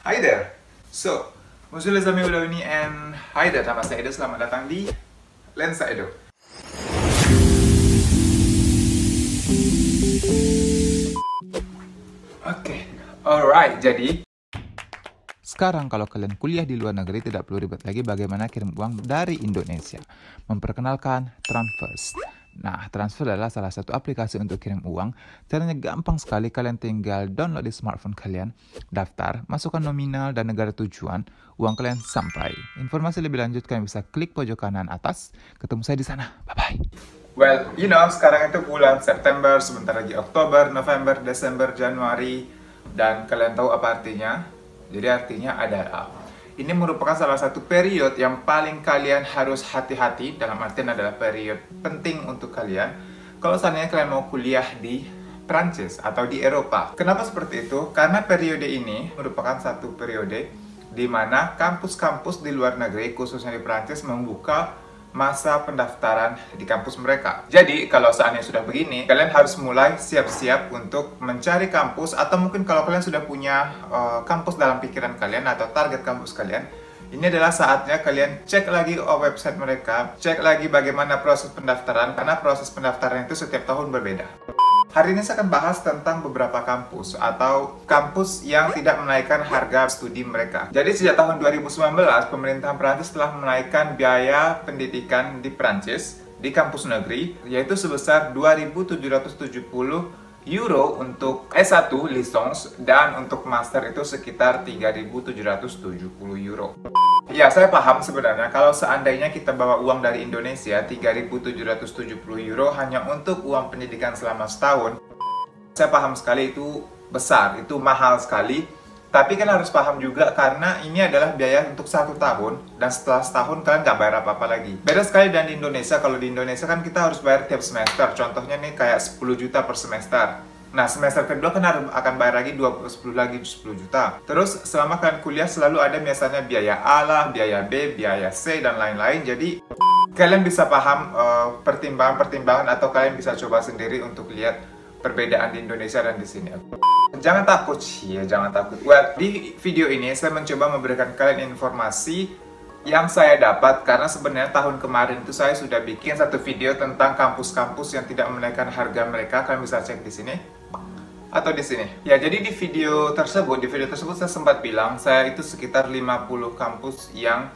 Hi there. So, bonjour les amis Ulawini and hi there, nama saya Edo. Selamat datang di Lensa Edo. Oke, alright. Jadi sekarang kalau kalian kuliah di luar negeri tidak perlu ribet lagi bagaimana kirim uang dari Indonesia. Memperkenalkan Transfers. Nah, Transfer adalah salah satu aplikasi untuk kirim uang. Caranya gampang sekali, kalian tinggal download di smartphone kalian, daftar, masukkan nominal dan negara tujuan, uang kalian sampai. Informasi lebih lanjut kalian bisa klik pojok kanan atas. Ketemu saya di sana. Bye-bye. well, sekarang itu bulan September, sebentar lagi Oktober, November, Desember, Januari, dan kalian tahu apa artinya? Jadi artinya adalah ini merupakan salah satu periode yang paling kalian harus hati-hati, dalam artian adalah periode penting untuk kalian kalau seandainya kalian mau kuliah di Prancis atau di Eropa. Kenapa seperti itu? Karena periode ini merupakan satu periode di mana kampus-kampus di luar negeri, khususnya di Prancis, membuka masa pendaftaran di kampus mereka. Jadi, kalau seandainya sudah begini, kalian harus mulai siap-siap untuk mencari kampus, atau mungkin kalau kalian sudah punya kampus dalam pikiran kalian atau target kampus kalian, ini adalah saatnya kalian cek lagi website mereka, cek lagi bagaimana proses pendaftaran, karena proses pendaftaran itu setiap tahun berbeda. Hari ini saya akan bahas tentang beberapa kampus atau kampus yang tidak menaikkan harga studi mereka. Jadi sejak tahun 2019, pemerintah Prancis telah menaikkan biaya pendidikan di Prancis di kampus negeri, yaitu sebesar 2.770 euro untuk S1 licence, dan untuk master itu sekitar 3.770 euro. Ya, saya paham sebenarnya kalau seandainya kita bawa uang dari Indonesia 3.770 euro hanya untuk uang pendidikan selama setahun. Saya paham sekali itu besar, itu mahal sekali. Tapi kan harus paham juga karena ini adalah biaya untuk 1 tahun, dan setelah setahun kalian nggak bayar apa-apa lagi. Beda sekali dengan di Indonesia. Kalau di Indonesia kan kita harus bayar tiap semester. Contohnya nih kayak 10 juta per semester. Nah, semester kedua kan akan bayar lagi 10 juta. Terus selama kalian kuliah selalu ada biasanya biaya A lah, biaya B, biaya C, dan lain-lain. Jadi kalian bisa paham pertimbangan-pertimbangan, atau kalian bisa coba sendiri untuk lihat perbedaan di Indonesia dan di sini. Jangan takut sih, jangan takut. Well, di video ini saya mencoba memberikan kalian informasi yang saya dapat, karena sebenarnya tahun kemarin itu saya sudah bikin satu video tentang kampus-kampus yang tidak menaikkan harga mereka. Kalian bisa cek di sini atau di sini. Ya, jadi di video tersebut saya sempat bilang saya itu sekitar 50 kampus yang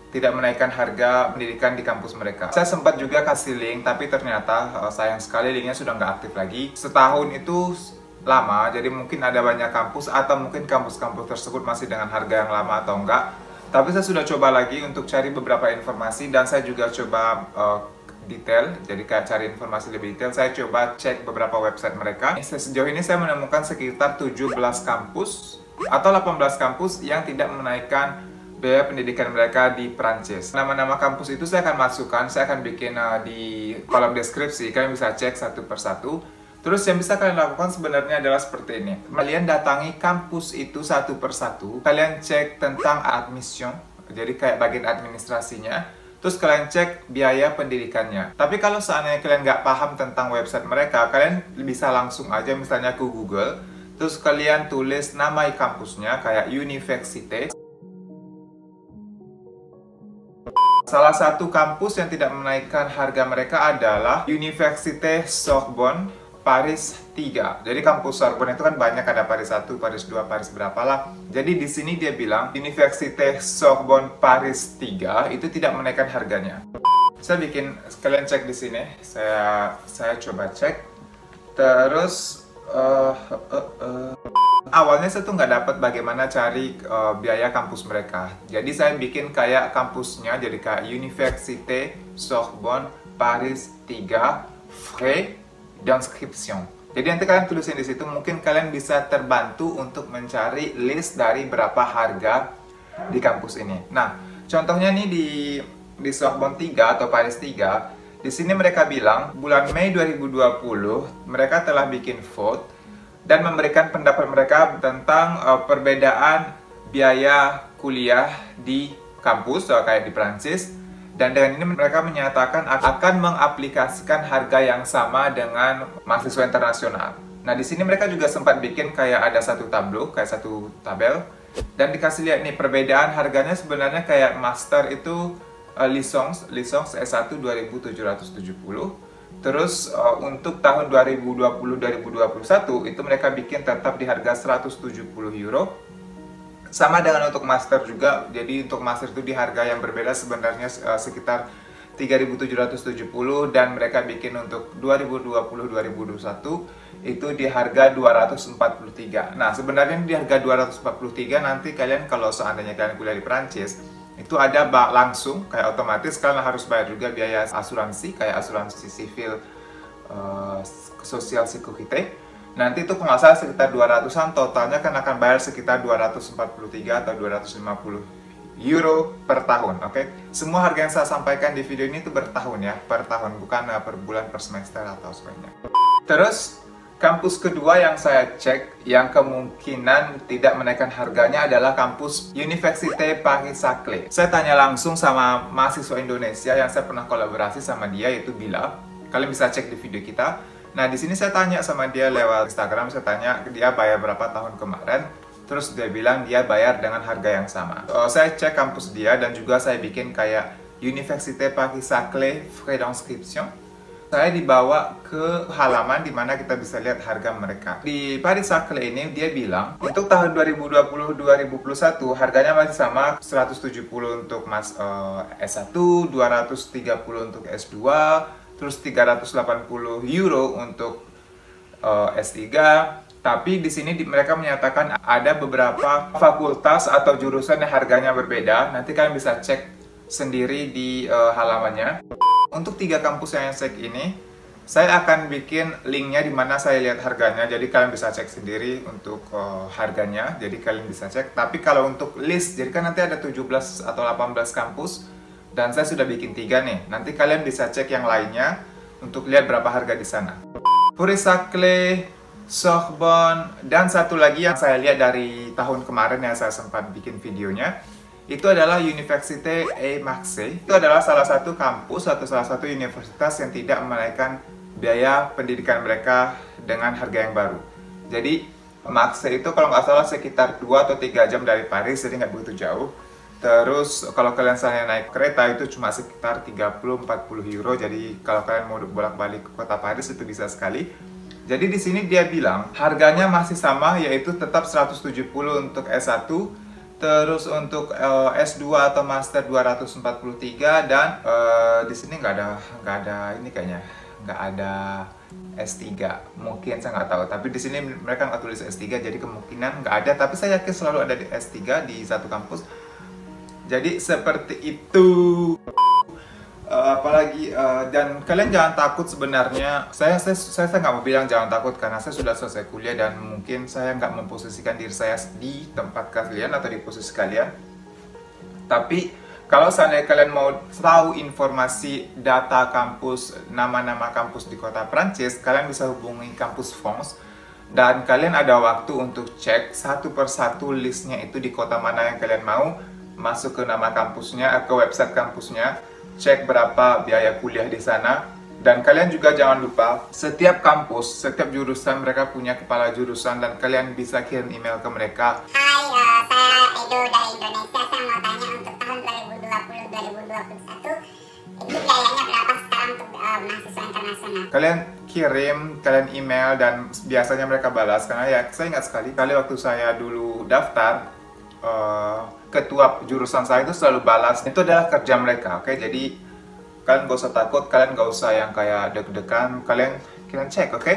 tidak menaikkan harga pendidikan di kampus mereka. Saya sempat juga kasih link, tapi ternyata sayang sekali linknya sudah nggak aktif lagi. Setahun itu lama, jadi mungkin ada banyak kampus, atau mungkin kampus-kampus tersebut masih dengan harga yang lama atau enggak. Tapi saya sudah coba lagi untuk cari beberapa informasi, dan saya juga coba detail, jadi kayak cari informasi lebih detail. Saya coba cek beberapa website mereka. Sejauh ini saya menemukan sekitar 17 kampus atau 18 kampus yang tidak menaikkan biaya pendidikan mereka di Prancis. Nama-nama kampus itu saya akan masukkan, saya akan bikin di kolom deskripsi. Kalian bisa cek satu persatu. Terus yang bisa kalian lakukan sebenarnya adalah seperti ini. Kalian datangi kampus itu satu persatu. Kalian cek tentang admission, jadi kayak bagian administrasinya. Terus kalian cek biaya pendidikannya. Tapi kalau seandainya kalian nggak paham tentang website mereka, kalian bisa langsung aja misalnya ke Google. Terus kalian tulis nama kampusnya kayak Université. Salah satu kampus yang tidak menaikkan harga mereka adalah Université Sorbonne Paris 3. Jadi kampus Sorbonne itu kan banyak, ada Paris 1, Paris 2, Paris berapa lah. Jadi di sini dia bilang Université Sorbonne Paris 3 itu tidak menaikkan harganya. Saya bikin, kalian cek di sini. Saya coba cek. Terus awalnya saya tuh nggak dapat bagaimana cari biaya kampus mereka. Jadi saya bikin kayak kampusnya, jadi kayak Université Sorbonne Paris 3 frais d'inscription. Jadi nanti kalian tulisin di situ, mungkin kalian bisa terbantu untuk mencari list dari berapa harga di kampus ini. Nah, contohnya nih di Sorbonne 3 atau Paris 3, di sini mereka bilang bulan Mei 2020 mereka telah bikin vote dan memberikan pendapat mereka tentang perbedaan biaya kuliah di kampus kayak di Prancis. Dan dengan ini mereka menyatakan akan mengaplikasikan harga yang sama dengan mahasiswa internasional. Nah, di sini mereka juga sempat bikin kayak ada satu tabel Dan dikasih lihat nih perbedaan harganya sebenarnya kayak master itu Lisongs S1 2.770. Terus untuk tahun 2020-2021 itu mereka bikin tetap di harga 170 euro. Sama dengan untuk master juga. Jadi untuk master itu di harga yang berbeda sebenarnya sekitar 3.770, dan mereka bikin untuk 2020-2021 itu di harga 243. Nah, sebenarnya di harga 243 nanti kalian kalau seandainya kalian kuliah di Prancis, itu ada langsung kayak otomatis kalian harus bayar juga biaya asuransi kayak asuransi sivil, sosial sécurité. Nanti itu kalau nggak salah sekitar 200-an, totalnya kan akan bayar sekitar 243 atau 250 euro per tahun, oke? Semua harga yang saya sampaikan di video ini itu bertahun ya, per tahun, bukan per bulan, per semester atau sebagainya. Terus kampus kedua yang saya cek yang kemungkinan tidak menaikkan harganya adalah kampus Université Paris-Saclay. Saya tanya langsung sama mahasiswa Indonesia yang saya pernah kolaborasi sama dia, yaitu Bila. Kalian bisa cek di video kita. Nah, di sini saya tanya sama dia lewat Instagram, saya tanya dia bayar berapa tahun kemarin. Terus dia bilang dia bayar dengan harga yang sama. Saya cek kampus dia dan juga saya bikin kayak Université Paris-Saclay frais d'inscription. Saya dibawa ke halaman di mana kita bisa lihat harga mereka. Di Paris-Saclay ini dia bilang untuk tahun 2020-2021 harganya masih sama, 170 untuk S1, 230 untuk S2, terus 380 euro untuk S3. Tapi di sini mereka menyatakan ada beberapa fakultas atau jurusan yang harganya berbeda. Nanti kalian bisa cek sendiri di halamannya. Untuk 3 kampus yang saya cek ini, saya akan bikin linknya di mana saya lihat harganya. Jadi kalian bisa cek sendiri untuk harganya. Jadi kalian bisa cek. Tapi kalau untuk list, jadi kan nanti ada 17 atau 18 kampus. Dan saya sudah bikin 3 nih. Nanti kalian bisa cek yang lainnya untuk lihat berapa harga di sana. Paris-Saclay, Sorbonne, dan satu lagi yang saya lihat dari tahun kemarin yang saya sempat bikin videonya, itu adalah Université Aix-Marseille. Itu adalah salah satu kampus atau salah satu universitas yang tidak menaikkan biaya pendidikan mereka dengan harga yang baru. Jadi Marseille itu kalau nggak salah sekitar 2 atau 3 jam dari Paris, jadi nggak begitu jauh. Terus kalau kalian misalnya naik kereta itu cuma sekitar 30-40 euro. Jadi kalau kalian mau bolak-balik ke kota Paris itu bisa sekali. Jadi di sini dia bilang harganya masih sama, yaitu tetap 170 untuk S1. Terus untuk S2 atau Master 243, dan di sini nggak ada ini kayaknya, nggak ada S3. Mungkin saya nggak tahu, tapi di sini mereka nggak tulis S3, jadi kemungkinan nggak ada. Tapi saya yakin selalu ada di S3 di satu kampus. Jadi seperti itu. Apalagi dan kalian jangan takut sebenarnya. Saya nggak mau bilang jangan takut karena saya sudah selesai kuliah dan mungkin saya nggak memposisikan diri saya di tempat kalian atau di posisi kalian. Tapi kalau seandainya kalian mau tahu informasi data kampus, nama-nama kampus di kota Prancis, kalian bisa hubungi kampus France dan kalian ada waktu untuk cek satu persatu listnya itu di kota mana yang kalian mau, masuk ke nama kampusnya, ke website kampusnya, cek berapa biaya kuliah di sana. Dan kalian juga jangan lupa, setiap kampus, setiap jurusan mereka punya kepala jurusan dan kalian bisa kirim email ke mereka. Hai, saya Edo dari Indonesia. Saya mau tanya untuk tahun 2020-2021 itu biayanya berapa sekarang untuk mahasiswa internasional? Kalian kirim, kalian email dan biasanya mereka balas. Karena ya saya ingat sekali waktu saya dulu daftar, ketua jurusan saya itu selalu balas. Itu adalah kerja mereka, oke? Jadi kalian gak usah takut, kalian gak usah yang kayak deg-degan, kalian cek, oke?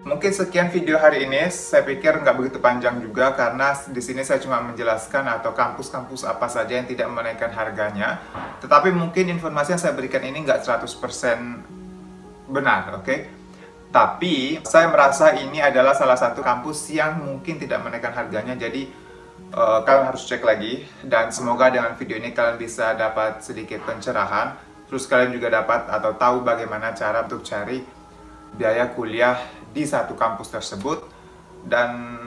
Mungkin sekian video hari ini. Saya pikir nggak begitu panjang juga karena di sini saya cuma menjelaskan atau kampus-kampus apa saja yang tidak menaikkan harganya. Tetapi mungkin informasi yang saya berikan ini nggak 100% benar, oke? Tapi saya merasa ini adalah salah satu kampus yang mungkin tidak menaikkan harganya. Jadi kalian harus cek lagi, dan semoga dengan video ini kalian bisa dapat sedikit pencerahan. Terus kalian juga dapat atau tahu bagaimana cara untuk cari biaya kuliah di satu kampus tersebut. Dan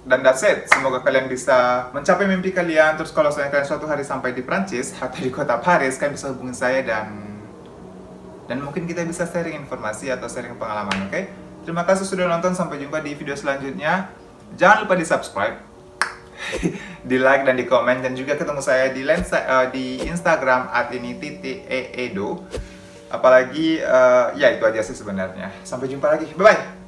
that's it. Semoga kalian bisa mencapai mimpi kalian. Terus kalau kalian suatu hari sampai di Prancis atau di kota Paris, kalian bisa hubungi saya dan mungkin kita bisa sharing informasi atau sharing pengalaman, oke? Terima kasih sudah nonton, sampai jumpa di video selanjutnya. Jangan lupa di subscribe. di like dan di komen, dan juga ketemu saya di Instagram @ini_eedo. Apalagi ya itu aja sih sebenarnya. Sampai jumpa lagi. Bye bye.